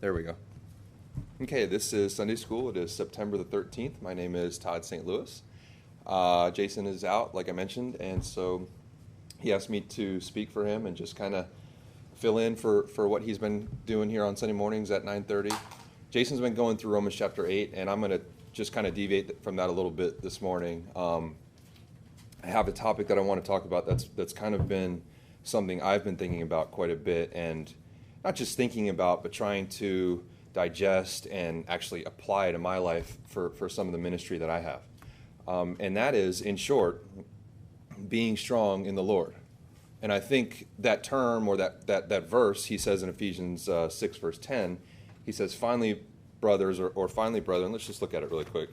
There we go. Okay, this is Sunday School. It is September the 13th. My name is Todd St. Louis. Jason is out, like I mentioned, and so he asked me to speak for him and just kind of fill in for what he's been doing here on Sunday mornings at 9:30. Jason's been going through Romans chapter 8, and I'm going to just kind of deviate from that a little bit this morning. I have a topic that I want to talk about that's kind of been something I've been thinking about quite a bit, and not just thinking about, but trying to digest and actually apply to my life for some of the ministry that I have. And that is, in short, being strong in the Lord. And I think that term or that verse, he says in Ephesians 6, verse 10, he says, finally, brothers, or finally, brethren, let's just look at it really quick.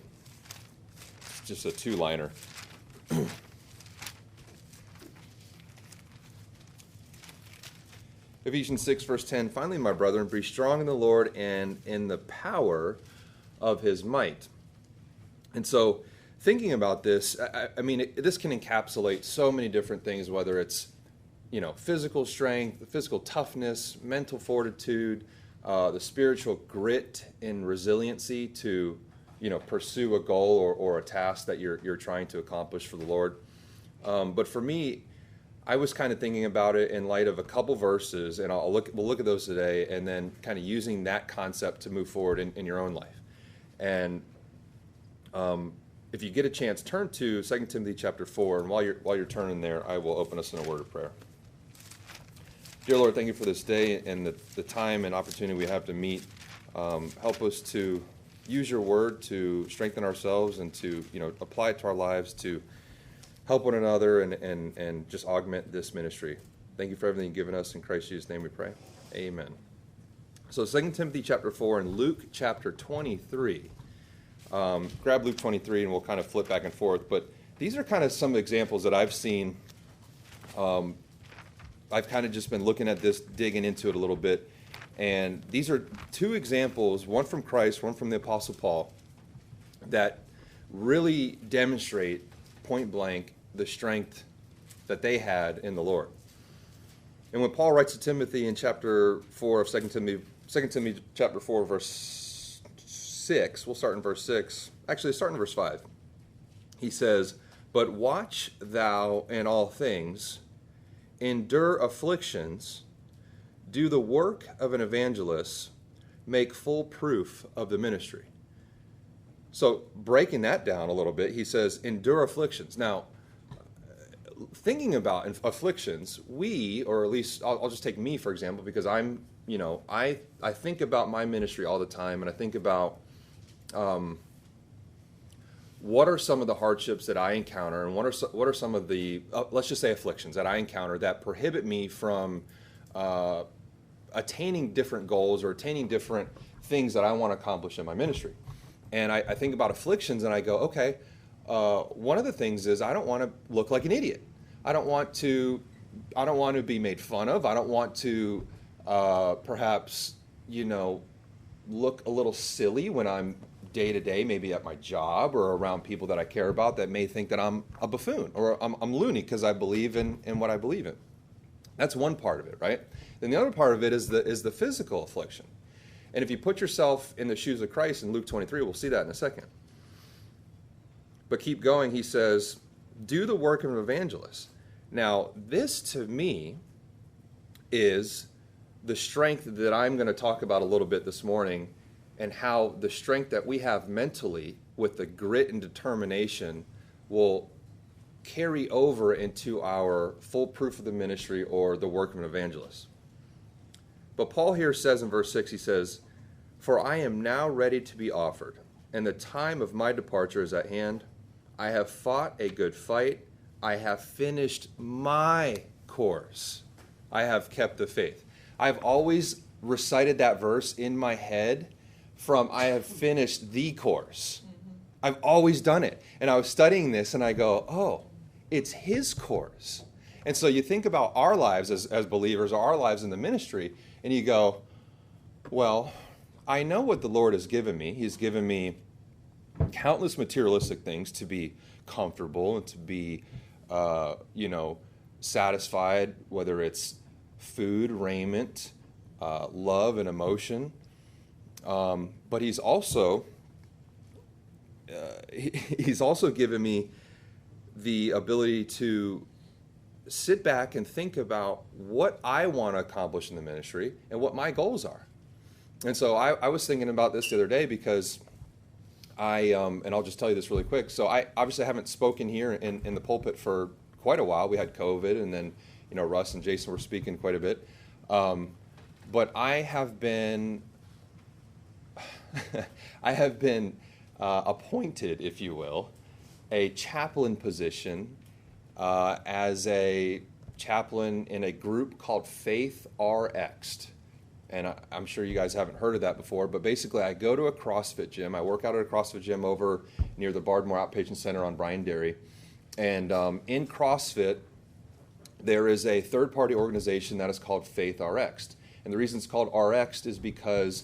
It's just a two-liner. Ephesians 6, verse 10, finally, my brethren, be strong in the Lord and in the power of his might. And so, thinking about this, I mean, this can encapsulate so many different things, whether it's, physical strength, physical toughness, mental fortitude, the spiritual grit and resiliency to, pursue a goal or a task that you're trying to accomplish for the Lord. But for me, I was kind of thinking about it in light of a couple verses, and we'll look at those today, and then kind of using that concept to move forward in your own life. And if you get a chance, turn to 2 Timothy chapter 4, and while you're turning there, I will open us in a word of prayer. Dear Lord, thank you for this day and the time and opportunity we have to meet. Help us to use your word to strengthen ourselves and to apply it to our lives, to help one another and just augment this ministry. Thank you for everything you've given us. In Christ Jesus' name we pray. Amen. So 2 Timothy chapter 4 and Luke chapter 23. Grab Luke 23 and we'll kind of flip back and forth. But these are kind of some examples that I've seen. I've kind of just been looking at this, digging into it a little bit. And these are two examples, one from Christ, one from the Apostle Paul, that really demonstrate point blank the strength that they had in the Lord. And when Paul writes to Timothy in chapter 4 of 2 Timothy chapter 4, verse 6, we'll start in verse 6. Actually, start in verse 5. He says, but watch thou in all things, endure afflictions, do the work of an evangelist, make full proof of the ministry. So breaking that down a little bit, he says, endure afflictions. Now, thinking about afflictions, or at least I'll just take me, for example, because I'm, I think about my ministry all the time, and I think about what are some of the hardships that I encounter, and what are some of the, let's just say afflictions that I encounter that prohibit me from attaining different goals or attaining different things that I want to accomplish in my ministry. And I think about afflictions and I go, okay, one of the things is I don't want to look like an idiot. I don't want to be made fun of. I don't want to perhaps, look a little silly when I'm day to day, maybe at my job or around people that I care about that may think that I'm a buffoon or I'm loony because I believe in what I believe in. That's one part of it, right? Then the other part of it is the physical affliction. And if you put yourself in the shoes of Christ in Luke 23, we'll see that in a second. But keep going, he says, do the work of an evangelist. Now, this to me is the strength that I'm going to talk about a little bit this morning, and how the strength that we have mentally with the grit and determination will carry over into our full proof of the ministry or the work of an evangelist. But Paul here says in verse 6, he says, for I am now ready to be offered, and the time of my departure is at hand. I have fought a good fight. I have finished my course. I have kept the faith. I've always recited that verse in my head from I have finished the course. I've always done it. And I was studying this and I go, oh, it's his course. And so you think about our lives as believers, or our lives in the ministry, and you go, well, I know what the Lord has given me. He's given me countless materialistic things to be comfortable and to be, satisfied, whether it's food, raiment, love, and emotion. But he's also he's also given me the ability to sit back and think about what I want to accomplish in the ministry and what my goals are. And so I was thinking about this the other day because and I'll just tell you this really quick. So I obviously haven't spoken here in the pulpit for quite a while. We had COVID, and then, Russ and Jason were speaking quite a bit. But I have been appointed, if you will, a chaplain position as a chaplain in a group called Faith RX. And I'm sure you guys haven't heard of that before, but basically I go to a CrossFit gym. I work out at a CrossFit gym over near the Bardmore Outpatient Center on Bryan Dairy. And in CrossFit, there is a third-party organization that is called Faith RX. And the reason it's called RX is because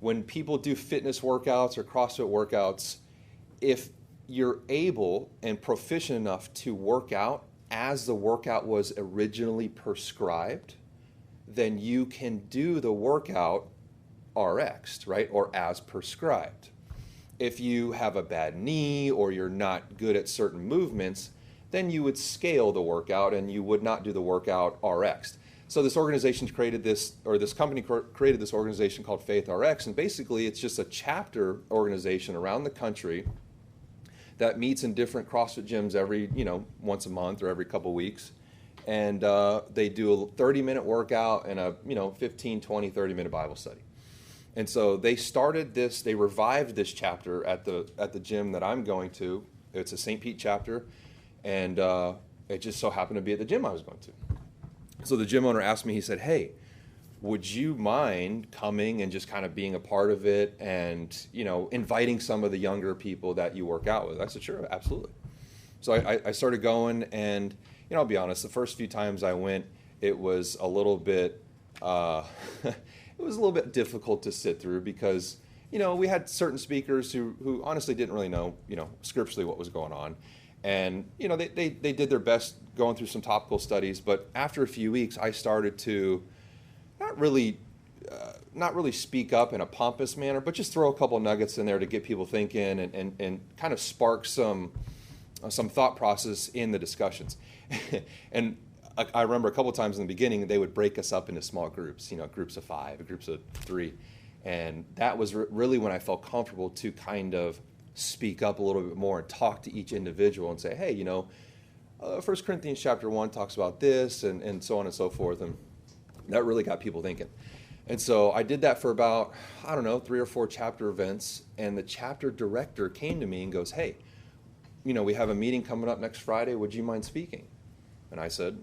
when people do fitness workouts or CrossFit workouts, if you're able and proficient enough to work out as the workout was originally prescribed, then you can do the workout RX, right, or as prescribed. If you have a bad knee or you're not good at certain movements, then you would scale the workout and you would not do the workout RX. So this organization created this, or this company created this organization called Faith RX, and basically it's just a chapter organization around the country that meets in different CrossFit gyms every, once a month or every couple weeks. And they do a 30-minute workout and a 15, 20, 30-minute Bible study. And so they started this, they revived this chapter at the gym that I'm going to. It's a St. Pete chapter, and it just so happened to be at the gym I was going to. So the gym owner asked me, he said, "Hey, would you mind coming and just kind of being a part of it and, inviting some of the younger people that you work out with?" I said, "Sure, absolutely." So I started going, and I'll be honest, the first few times I went, it was a little bit difficult to sit through because, we had certain speakers who honestly didn't really know, scripturally what was going on. And, they did their best going through some topical studies, but after a few weeks, I started to not really speak up in a pompous manner, but just throw a couple nuggets in there to get people thinking and kind of spark some thought process in the discussions. And I remember a couple of times in the beginning, they would break us up into small groups, groups of 5, groups of 3. And that was really when I felt comfortable to kind of speak up a little bit more and talk to each individual and say, "Hey, 1 Corinthians chapter 1 talks about this," and so on and so forth. And that really got people thinking. And so I did that for about, 3 or 4 chapter events. And the chapter director came to me and goes, "Hey, we have a meeting coming up next Friday. Would you mind speaking?" And I said,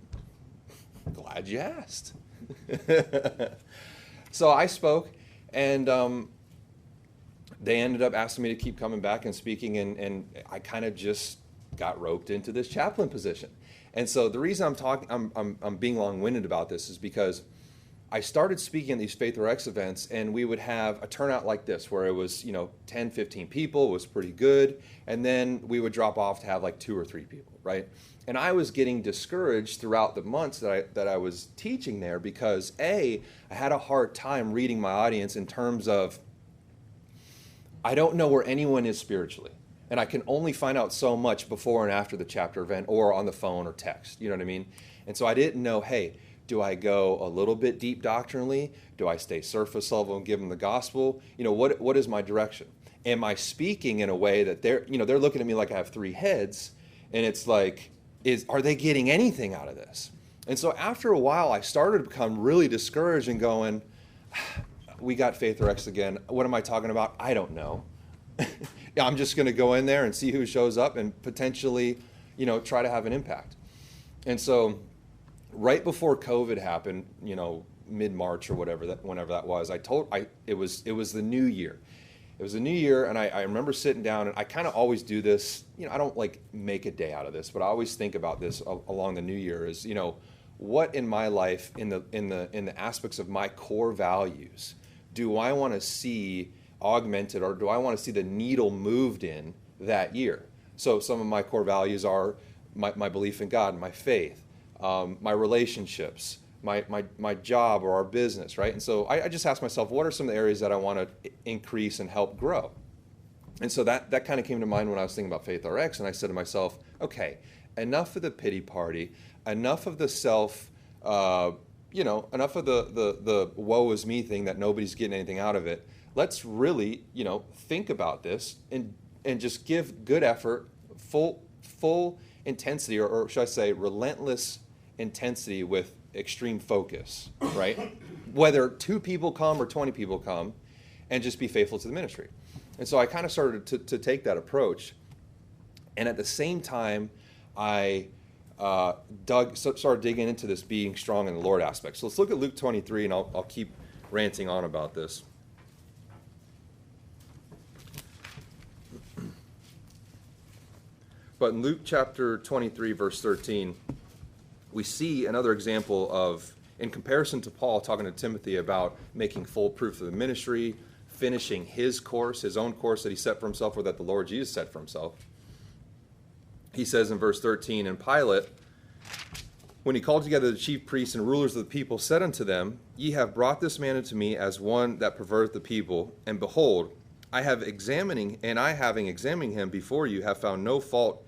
"Glad you asked." So I spoke, and they ended up asking me to keep coming back and speaking, and I kind of just got roped into this chaplain position. And so the reason I'm being long-winded about this is because I started speaking at these Faith RX events, and we would have a turnout like this where it was 10, 15 people. It was pretty good, and then we would drop off to have like 2 or 3 people, right? And I was getting discouraged throughout the months that I was teaching there because I had a hard time reading my audience in terms of I don't know where anyone is spiritually, and I can only find out so much before and after the chapter event or on the phone or text, you know what I mean? And so I didn't know, hey, do I go a little bit deep doctrinally? Do I stay surface level and give them the gospel? What is my direction? Am I speaking in a way that they're looking at me like I have 3 heads, and it's like, are they getting anything out of this? And so after a while, I started to become really discouraged and going, we got Faith RX again. What am I talking about? I don't know. I'm just going to go in there and see who shows up and potentially, try to have an impact. And so right before COVID happened, mid-March or whenever that was, it was the new year. It was a new year, and I remember sitting down, and I kind of always do this. I don't make a day out of this, but I always think about this along the new year is, what in my life, in the aspects of my core values, do I want to see augmented, or do I want to see the needle moved in that year? So some of my core values are my belief in God, my faith, my relationships, my job or our business, right? And so I just asked myself, what are some of the areas that I want to increase and help grow? And so that kind of came to mind when I was thinking about Faith RX, and I said to myself, okay, enough of the pity party, enough of the enough of the woe is me thing that nobody's getting anything out of it. Let's really, think about this and just give good effort, full intensity, or should I say relentless intensity with extreme focus, right? Whether 2 people come or 20 people come, and just be faithful to the ministry. And so I kind of started to take that approach. And at the same time, I started digging into this being strong in the Lord aspect. So let's look at Luke 23, and I'll keep ranting on about this. But in Luke chapter 23, verse 13, we see another example of, in comparison to Paul talking to Timothy about making full proof of the ministry, finishing his course, his own course that he set for himself, or that the Lord Jesus set for himself. He says in verse 13, and Pilate, when he called together the chief priests and rulers of the people, said unto them, Ye have brought this man unto me as one that perverteth the people, and behold, having examining him before you, have found no fault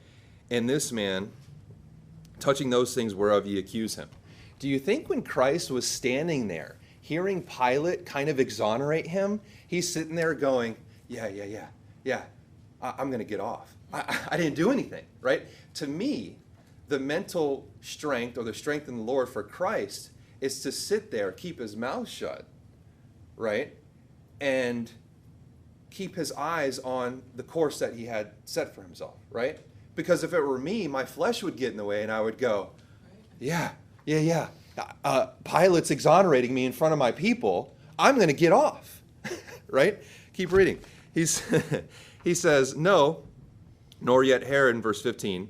in this man, touching those things whereof ye accuse him. Do you think when Christ was standing there, hearing Pilate kind of exonerate him, he's sitting there going, yeah, I'm going to get off. I didn't do anything, right? To me, the mental strength or the strength in the Lord for Christ is to sit there, keep his mouth shut, right? And keep his eyes on the course that he had set for himself, right? Because if it were me, my flesh would get in the way and I would go, yeah. Pilate's exonerating me in front of my people. I'm going to get off, right? Keep reading. He says, no, nor yet Herod in verse 15.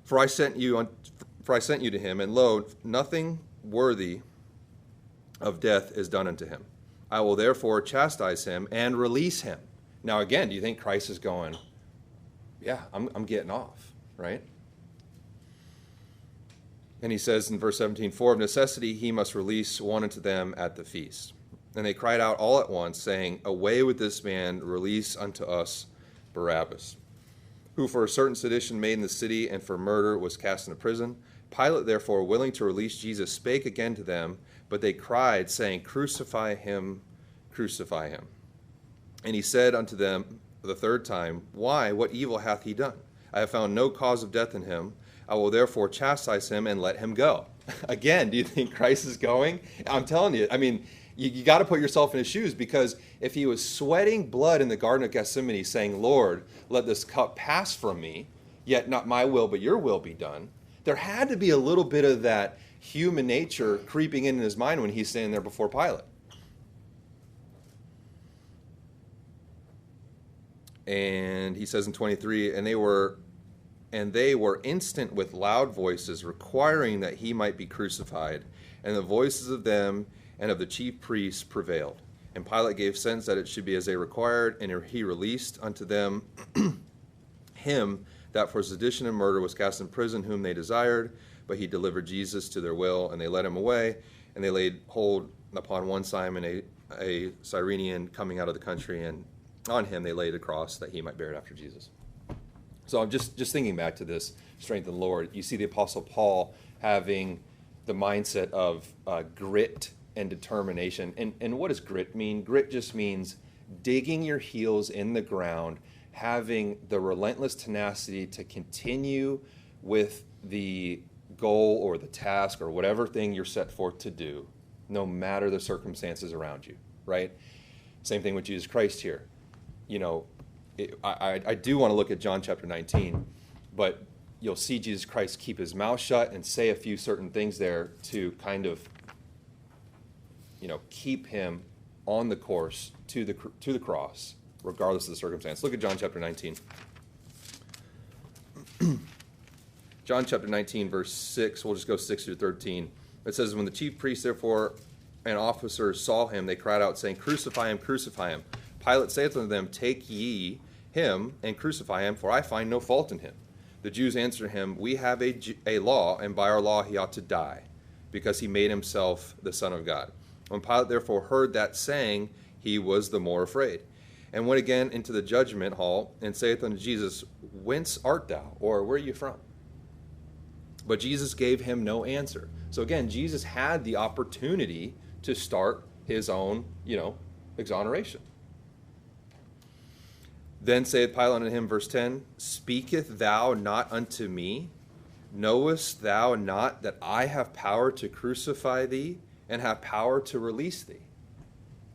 For I sent you to him, and lo, nothing worthy of death is done unto him. I will therefore chastise him and release him. Now again, do you think Christ is going, yeah, I'm getting off, right? And he says in verse 17, for of necessity he must release one unto them at the feast. And they cried out all at once, saying, away with this man, release unto us Barabbas, who for a certain sedition made in the city and for murder was cast into prison. Pilate therefore, willing to release Jesus, spake again to them, but they cried, saying, crucify him, crucify him. And he said unto them the third time, why, what evil hath he done? I have found no cause of death in him. I will therefore chastise him and let him go. Again, do you think Christ is going? I'm telling you, I mean, you got to put yourself in his shoes, because if he was sweating blood in the Garden of Gethsemane saying, Lord, let this cup pass from me, yet not my will but your will be done, there had to be a little bit of that human nature creeping in his mind when he's standing there before Pilate. And he says in 23, and they were instant with loud voices, requiring that he might be crucified. And the voices of them and of the chief priests prevailed. And Pilate gave sentence that it should be as they required, and he released unto them him that for sedition and murder was cast in prison, whom they desired. But he delivered Jesus to their will, and they led him away. And they laid hold upon one Simon, a Cyrenian, coming out of the country, and on him they laid a cross that he might bear it after Jesus. So I'm just thinking back to this strength in the Lord. You see the Apostle Paul having the mindset of grit and determination. And what does grit mean? Grit just means digging your heels in the ground, having the relentless tenacity to continue with the goal or the task or whatever thing you're set forth to do, no matter the circumstances around you, right? Same thing with Jesus Christ here. You know, I do want to look at John chapter 19, but you'll see Jesus Christ keep his mouth shut and say a few certain things there to kind of, keep him on the course to the cross, regardless of the circumstance. Look at John chapter 19. John chapter 19, verse 6, we'll just go 6 through 13. It says, when the chief priests, therefore, and officers saw him, they cried out, saying, crucify him, crucify him. Pilate saith unto them, take ye him and crucify him, for I find no fault in him. The Jews answered him, we have a law, and by our law he ought to die, because he made himself the Son of God. When Pilate therefore heard that saying, he was the more afraid, and went again into the judgment hall, and saith unto Jesus, Whence art thou? Or where are you from? But Jesus gave him no answer. So again, Jesus had the opportunity to start his own, exoneration. Then saith Pilate unto him, verse 10, Speaketh thou not unto me? Knowest thou not that I have power to crucify thee and have power to release thee?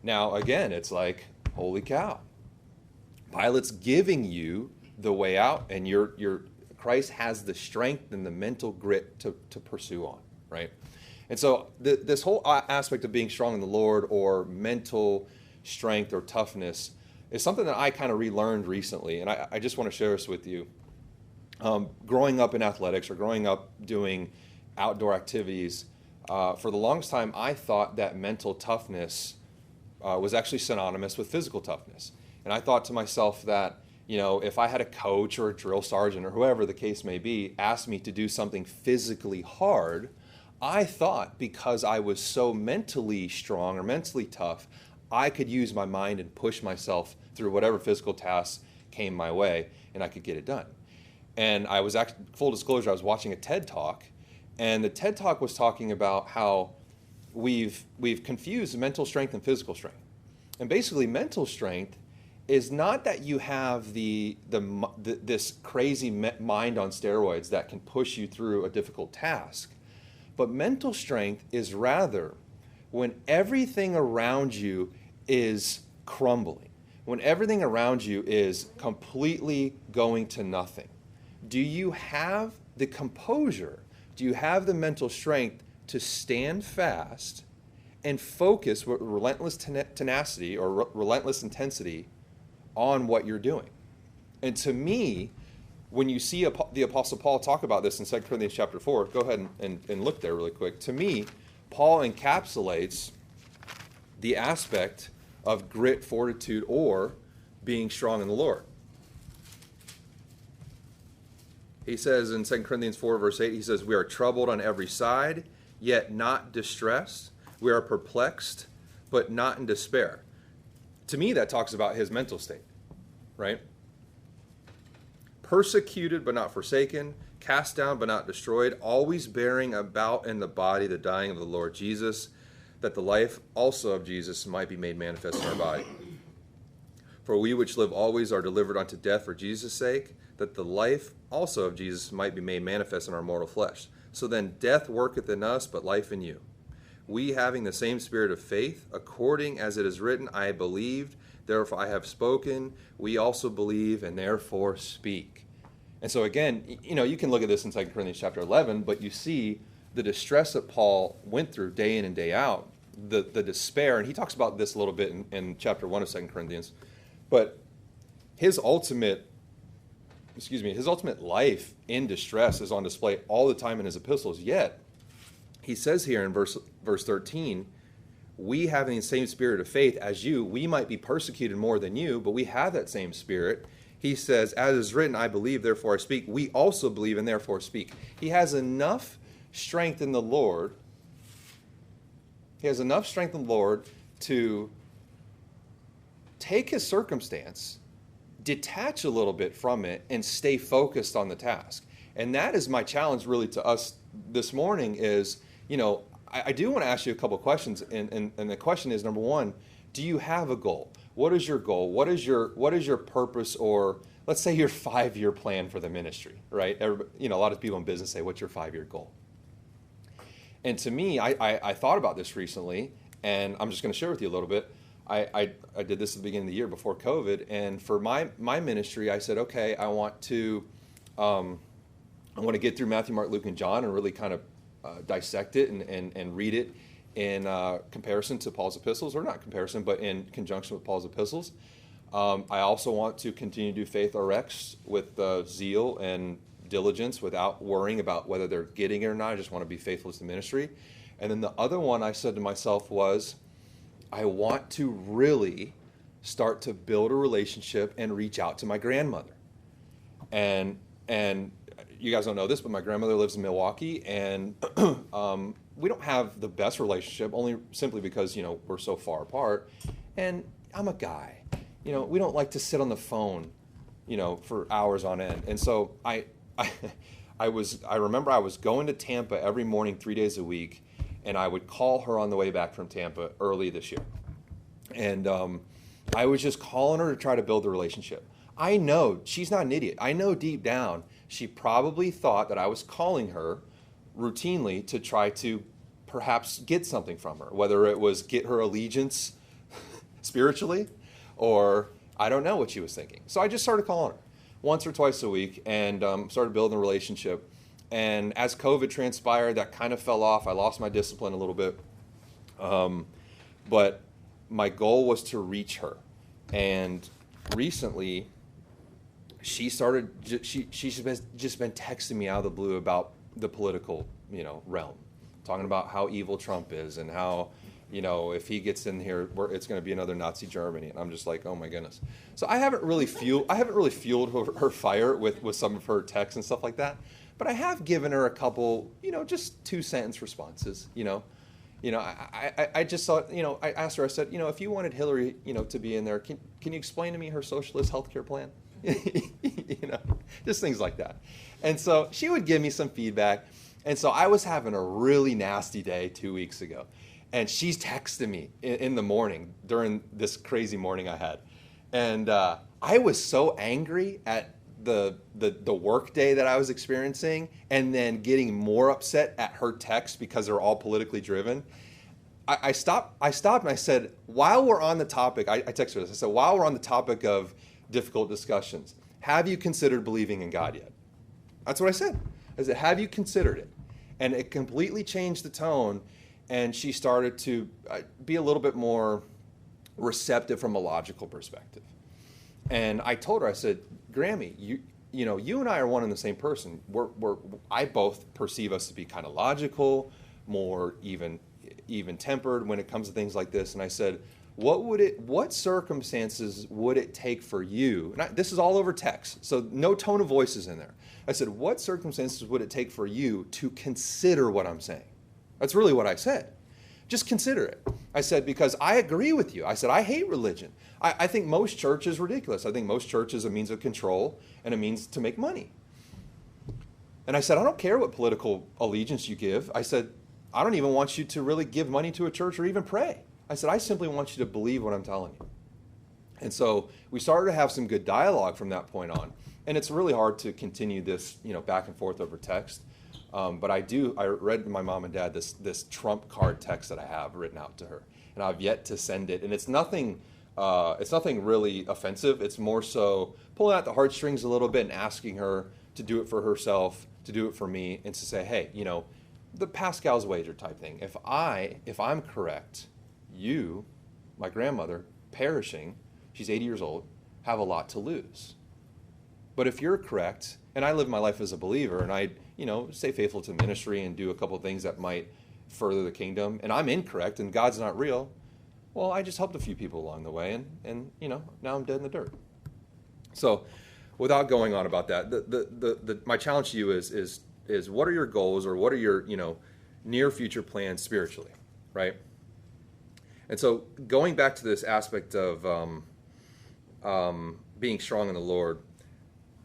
Now, again, it's like, holy cow. Pilate's giving you the way out, and Christ has the strength and the mental grit to pursue on, right? And so this whole aspect of being strong in the Lord, or mental strength or toughness, is something that I kind of relearned recently, and I just want to share this with you. Growing up in athletics, or growing up doing outdoor activities, for the longest time I thought that mental toughness was actually synonymous with physical toughness. And I thought to myself that, if I had a coach or a drill sergeant or whoever the case may be asked me to do something physically hard, I thought because I was so mentally strong or mentally tough, I could use my mind and push myself through whatever physical tasks came my way, and I could get it done. And I was actually, full disclosure, I was watching a TED Talk, and the TED Talk was talking about how we've confused mental strength and physical strength. And basically, mental strength is not that you have this crazy mind on steroids that can push you through a difficult task. But mental strength is rather when everything around you is crumbling, when everything around you is completely going to nothing. Do you have the composure? Do you have the mental strength to stand fast and focus with relentless tenacity or relentless intensity on what you're doing? And to me, when you see the Apostle Paul talk about this in 2 Corinthians chapter 4, go ahead and look there really quick. To me, Paul encapsulates the aspect of grit, fortitude, or being strong in the Lord. He says in 2 Corinthians 4, verse 8, he says, We are troubled on every side, yet not distressed. We are perplexed, but not in despair. To me, that talks about his mental state, right? Persecuted, but not forsaken. Cast down, but not destroyed. Always bearing about in the body the dying of the Lord Jesus, that the life also of Jesus might be made manifest in our body. For we which live always are delivered unto death for Jesus' sake, that the life also of Jesus might be made manifest in our mortal flesh. So then death worketh in us, but life in you. We having the same spirit of faith, according as it is written, I believed, therefore I have spoken. We also believe, and therefore speak. And so again, you can look at this in 2 Corinthians chapter 11, but you see the distress that Paul went through day in and day out, the despair, and he talks about this a little bit in chapter 1 of 2 Corinthians, but his ultimate life in distress is on display all the time in his epistles. Yet, he says here in verse 13, we having the same spirit of faith as you, we might be persecuted more than you, but we have that same spirit. He says, as is written, I believe, therefore I speak. We also believe and therefore speak. He has enough strength in the Lord. He has enough strength in the Lord to take his circumstance, detach a little bit from it, and stay focused on the task. And that is my challenge really to us this morning is, I do want to ask you a couple of questions. And the question is, number one, do you have a goal? What is your goal? What is your purpose, or let's say your 5-year plan for the ministry, right? A lot of people in business say, what's your 5-year goal? And to me, I thought about this recently, and I'm just going to share with you a little bit. I did this at the beginning of the year before COVID, and for my ministry, I said, okay, I want to get through Matthew, Mark, Luke, and John and really kind of dissect it and read it in comparison to Paul's epistles, or not comparison, but in conjunction with Paul's epistles. I also want to continue to do Faith RX with zeal and diligence without worrying about whether they're getting it or not. I just want to be faithful to the ministry. And then the other one I said to myself was, I want to really start to build a relationship and reach out to my grandmother. And you guys don't know this, but my grandmother lives in Milwaukee, and we don't have the best relationship, only simply because, we're so far apart. And I'm a guy. We don't like to sit on the phone, for hours on end. And so I remember I was going to Tampa every morning 3 days a week, and I would call her on the way back from Tampa early this year. And I was just calling her to try to build a relationship. I know she's not an idiot. I know deep down she probably thought that I was calling her routinely to try to perhaps get something from her, whether it was get her allegiance spiritually, or I don't know what she was thinking. So I just started calling her once or twice a week and started building a relationship. And as COVID transpired, that kind of fell off. I lost my discipline a little bit. But my goal was to reach her. And recently, she's just been texting me out of the blue about the political, realm, talking about how evil Trump is and how, if he gets in here, it's going to be another Nazi Germany. And I'm just like, oh my goodness. So I haven't really fueled her fire with some of her texts and stuff like that. But I have given her a couple, just 2-sentence responses. I just thought, I asked her. I said, if you wanted Hillary, to be in there, can you explain to me her socialist healthcare plan? Just things like that. And so she would give me some feedback. And so I was having a really nasty day 2 weeks ago. And she's texting me in the morning during this crazy morning I had. And I was so angry at the work day that I was experiencing, and then getting more upset at her texts because they're all politically driven. I stopped and I said, while we're on the topic, I texted her this. I said, while we're on the topic of difficult discussions, have you considered believing in God yet? That's what I said. I said, have you considered it? And it completely changed the tone, and she started to be a little bit more receptive from a logical perspective. And I told her, I said, Grammy, you and I are one and the same person. I both perceive us to be kind of logical, more even tempered when it comes to things like this. And I said, what circumstances would it take for you? And this is all over text, so no tone of voice is in there. I said, what circumstances would it take for you to consider what I'm saying? That's really what I said. Just consider it. I said, because I agree with you. I said, I hate religion. I think most church is ridiculous. I think most church is a means of control and a means to make money. And I said, I don't care what political allegiance you give. I said, I don't even want you to really give money to a church or even pray. I said, I simply want you to believe what I'm telling you. And so we started to have some good dialogue from that point on. And it's really hard to continue this, back and forth over text. But I read to my mom and dad this Trump card text that I have written out to her, and I've yet to send it. And it's nothing really offensive. It's more so pulling out the heartstrings a little bit and asking her to do it for herself, to do it for me, and to say, hey, the Pascal's wager type thing. If I'm correct, you, my grandmother, perishing, she's 80 years old, have a lot to lose. But if you're correct, and I live my life as a believer, and I, stay faithful to ministry and do a couple of things that might further the kingdom, and I'm incorrect and God's not real, well, I just helped a few people along the way, and now I'm dead in the dirt. So, without going on about that, my challenge to you is what are your goals, or what are your near future plans spiritually, right? And so, going back to this aspect of being strong in the Lord,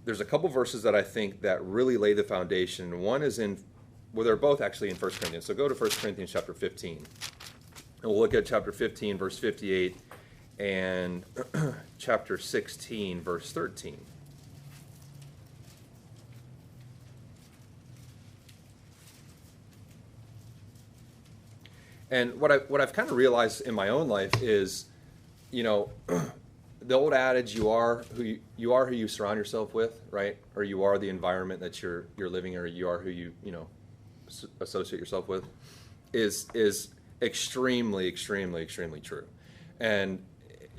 there's a couple verses that I think that really lay the foundation. One is they're both actually in 1 Corinthians. So go to 1 Corinthians chapter 15. And we'll look at chapter 15, verse 58, and chapter 16, verse 13. And what I've kind of realized in my own life is, the old adage, you are who you surround yourself with, right? Or you are the environment that you're living in, or you are who you associate yourself with, is extremely, extremely, extremely true. And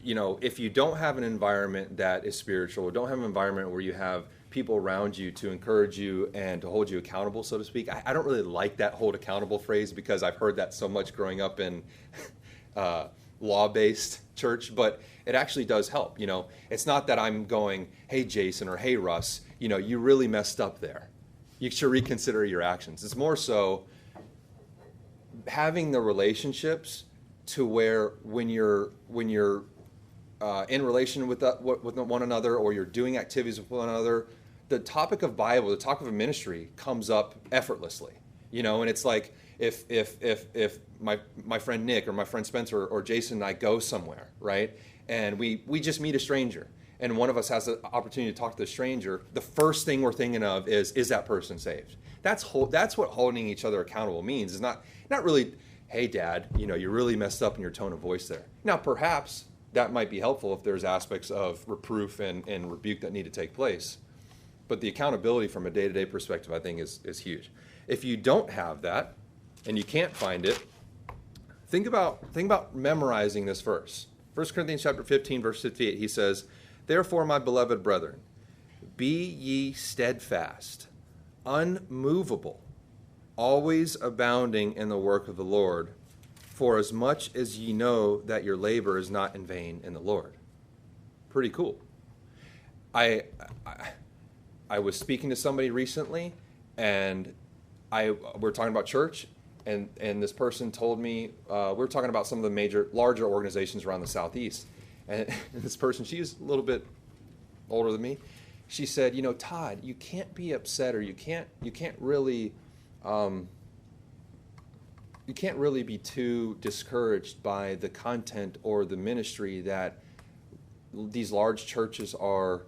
if you don't have an environment that is spiritual, don't have an environment where you have people around you to encourage you and to hold you accountable, so to speak. I don't really like that hold accountable phrase, because I've heard that so much growing up in law-based church, but it actually does help. It's not that I'm going, hey, Jason, or hey, Russ, you really messed up there. You should reconsider your actions. It's more so having the relationships to where when you're in relation with one another, or you're doing activities with one another, the topic of Bible, the topic of ministry comes up effortlessly, and it's like if my friend Nick or my friend Spencer or Jason and I go somewhere, right, and we just meet a stranger, and one of us has the opportunity to talk to the stranger, the first thing we're thinking of is that person saved? That's what holding each other accountable means. It's not really, hey, Dad, you really messed up in your tone of voice there. Now, perhaps that might be helpful if there's aspects of reproof and rebuke that need to take place. But the accountability from a day-to-day perspective, I think, is huge. If you don't have that and you can't find it, think about memorizing this verse. 1 Corinthians chapter 15, verse 58, he says, "Therefore, my beloved brethren, be ye steadfast, unmovable, always abounding in the work of the Lord, for as much as ye know that your labor is not in vain in the Lord." Pretty cool. I was speaking to somebody recently, and we're talking about church, and this person told me, we were talking about some of the larger organizations around the Southeast, and this person, she's a little bit older than me, she said, Todd, you can't be upset, or you can't really be too discouraged by the content or the ministry that these large churches are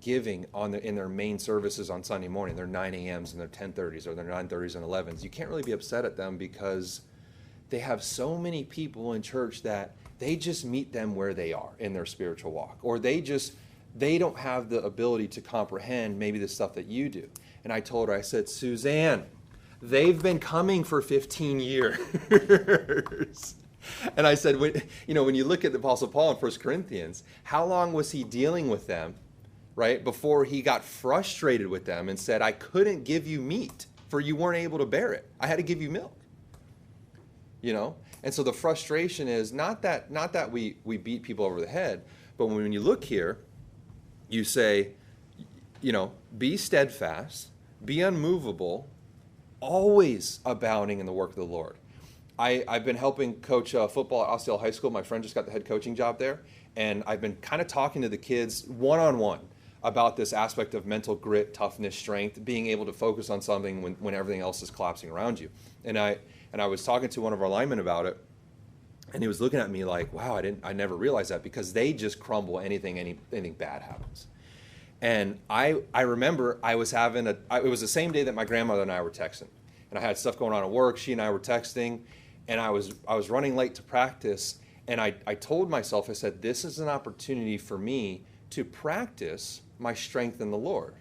giving in their main services on Sunday morning, their 9 a.m.s and their 10:30s or their 9:30s and 11s. You can't really be upset at them because they have so many people in church that they just meet them where they are in their spiritual walk, or they don't have the ability to comprehend maybe the stuff that you do. And I told her, I said, Suzanne, they've been coming for 15 years. And I said, when you look at the Apostle Paul in 1 Corinthians, how long was he dealing with them, right, before he got frustrated with them and said, I couldn't give you meat, for you weren't able to bear it. I had to give you milk. And so the frustration is not that we beat people over the head, but when you look here, you say, be steadfast, be unmovable, always abounding in the work of the Lord. I've been helping coach football at Osceola High School. My friend just got the head coaching job there, and I've been kind of talking to the kids one-on-one about this aspect of mental grit, toughness, strength, being able to focus on something when everything else is collapsing around you. And I was talking to one of our linemen about it, and he was looking at me like, wow, I never realized that, because they just crumble anything bad happens. And I remember it was the same day that my grandmother and I were texting, and I had stuff going on at work. She and I were texting, and I was running late to practice, and I told myself, I said, this is an opportunity for me to practice my strength in the Lord,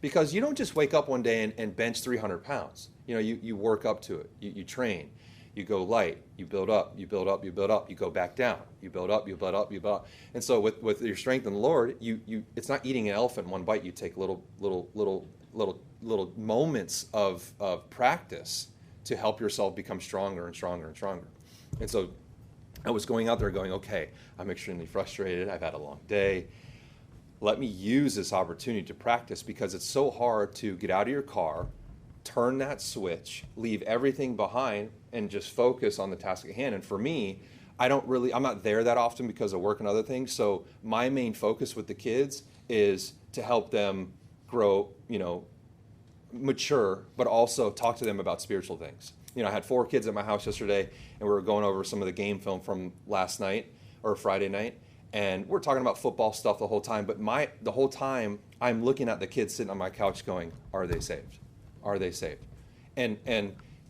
because you don't just wake up one day and bench 300 pounds. You work up to it. You train. You go light, you build up, you build up, you build up, you go back down, you build up, you build up, you build up. And so with your strength in the Lord, it's not eating an elephant in one bite. You take little moments of practice to help yourself become stronger and stronger and stronger. And so I was going out there going, okay, I'm extremely frustrated. I've had a long day. Let me use this opportunity to practice, because it's so hard to get out of your car, turn that switch, leave everything behind, and just focus on the task at hand. And for me, I'm not there that often because of work and other things. So my main focus with the kids is to help them grow, mature, but also talk to them about spiritual things. I had 4 kids at my house yesterday, and we were going over some of the game film from last night or Friday night. And we're talking about football stuff the whole time. But the whole time I'm looking at the kids sitting on my couch going, are they saved? Are they saved? And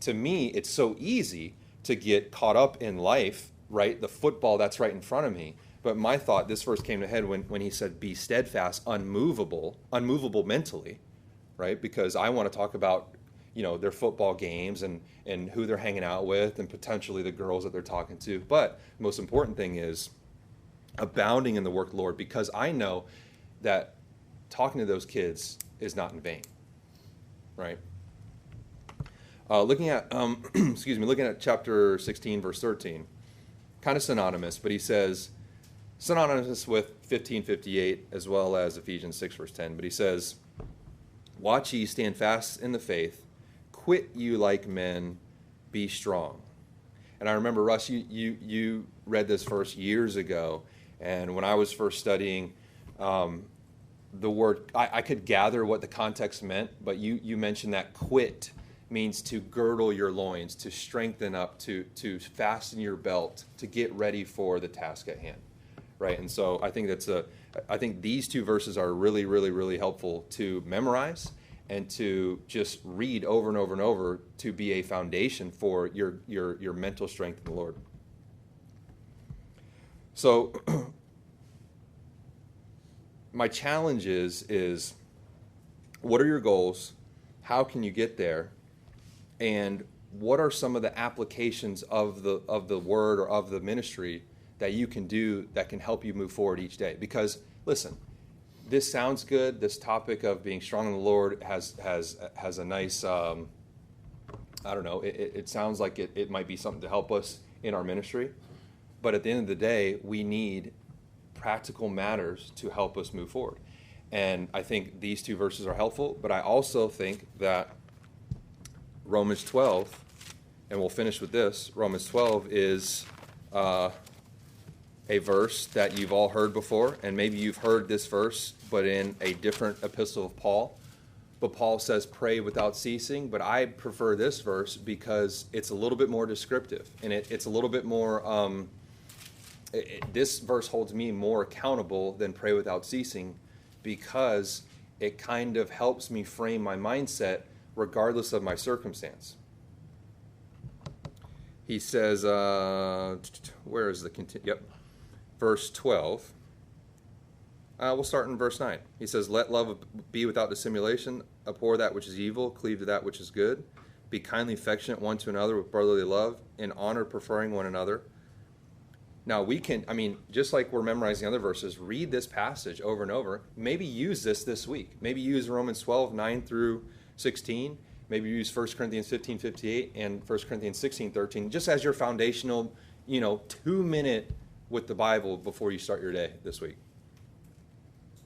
to me, it's so easy to get caught up in life, right? The football that's right in front of me. But my thought, this verse came to head when he said, be steadfast, unmovable mentally, right? Because I want to talk about, their football games and who they're hanging out with and potentially the girls that they're talking to. But the most important thing is abounding in the work of the Lord, because I know that talking to those kids is not in vain. Right. Looking at chapter 16, verse 13, kind of synonymous, but he says, synonymous with 15:58 as well as Ephesians 6, verse 10, but he says, watch ye, stand fast in the faith, quit you like men, be strong. And I remember, Russ, you read this verse years ago, and when I was first studying the word, I could gather what the context meant, but you mentioned that quit means to girdle your loins, to strengthen up, to fasten your belt, to get ready for the task at hand, right? And so I think these two verses are really, really, really helpful to memorize and to just read over and over and over to be a foundation for your mental strength in the Lord. So my challenge is what are your goals? How can you get there? And what are some of the applications of the word or of the ministry that you can do that can help you move forward each day? Because listen, this sounds good. This topic of being strong in the Lord has a nice, I don't know, it sounds like it might be something to help us in our ministry. But at the end of the day, we need practical matters to help us move forward. And I think these two verses are helpful, but I also think that Romans 12, and we'll finish with this, Romans 12 is a verse that you've all heard before, and maybe you've heard this verse, but in a different epistle of Paul. But Paul says, pray without ceasing, but I prefer this verse because it's a little bit more descriptive, and it's a little bit more, this verse holds me more accountable than pray without ceasing because it kind of helps me frame my mindset regardless of my circumstance. He says, where is the verse 12. We'll start in verse 9. He says, let love be without dissimulation, abhor that which is evil, cleave to that which is good, be kindly affectionate one to another with brotherly love, in honor preferring one another. Now we can, just like we're memorizing other verses, read this passage over and over. Maybe use this week. Maybe use Romans 12, 9 through 16. Maybe use 1 Corinthians 15, 58 and 1 Corinthians 16, 13, just as your foundational, 2-minute with the Bible before you start your day this week.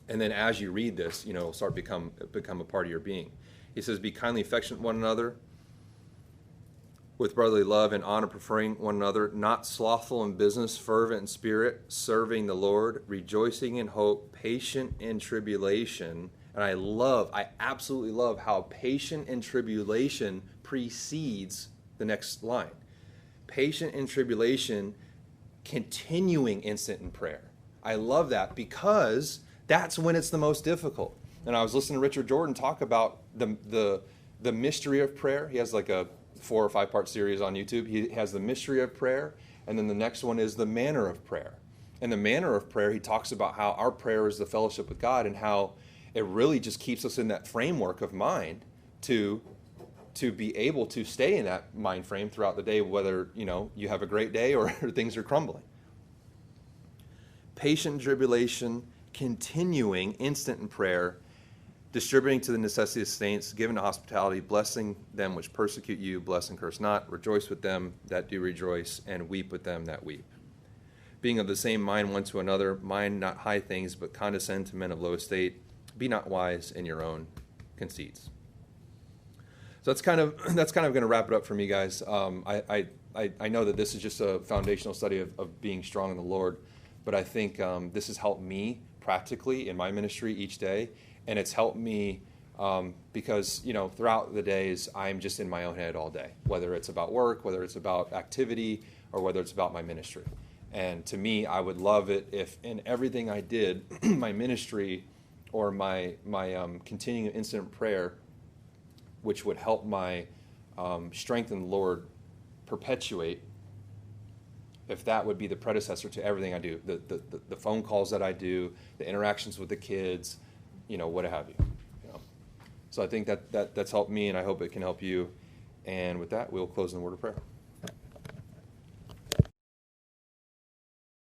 And then as you read this, start become a part of your being. He says, be kindly affectionate one another with brotherly love and honor, preferring one another, not slothful in business, fervent in spirit, serving the Lord, rejoicing in hope, patient in tribulation. And I absolutely love how patient in tribulation precedes the next line. Patient in tribulation, continuing instant in prayer. I love that because that's when it's the most difficult. And I was listening to Richard Jordan talk about the mystery of prayer. He has like a 4 or 5 part series on YouTube. He has the mystery of prayer, and then the next one is the manner of prayer. And the manner of prayer, he talks about how our prayer is the fellowship with God and how it really just keeps us in that framework of mind to be able to stay in that mind frame throughout the day, whether you have a great day or things are crumbling. Patient in tribulation, continuing instant in prayer, distributing to the necessity of saints, giving to hospitality, blessing them which persecute you, bless and curse not, rejoice with them that do rejoice, and weep with them that weep. Being of the same mind one to another, mind not high things, but condescend to men of low estate. Be not wise in your own conceits. So that's kind of going to wrap it up for me, guys. I know that this is just a foundational study of being strong in the Lord, but I think this has helped me practically in my ministry each day, and it's helped me because throughout the days I'm just in my own head all day, whether it's about work, whether it's about activity, or whether it's about my ministry. And to me, I would love it if in everything I did, my ministry or my continuing instant prayer, which would help my strength in the Lord perpetuate, if that would be the predecessor to everything I do, the phone calls that I do, the interactions with the kids, what have you. So I think that's helped me, and I hope it can help you. And with that, we'll close in the word of prayer.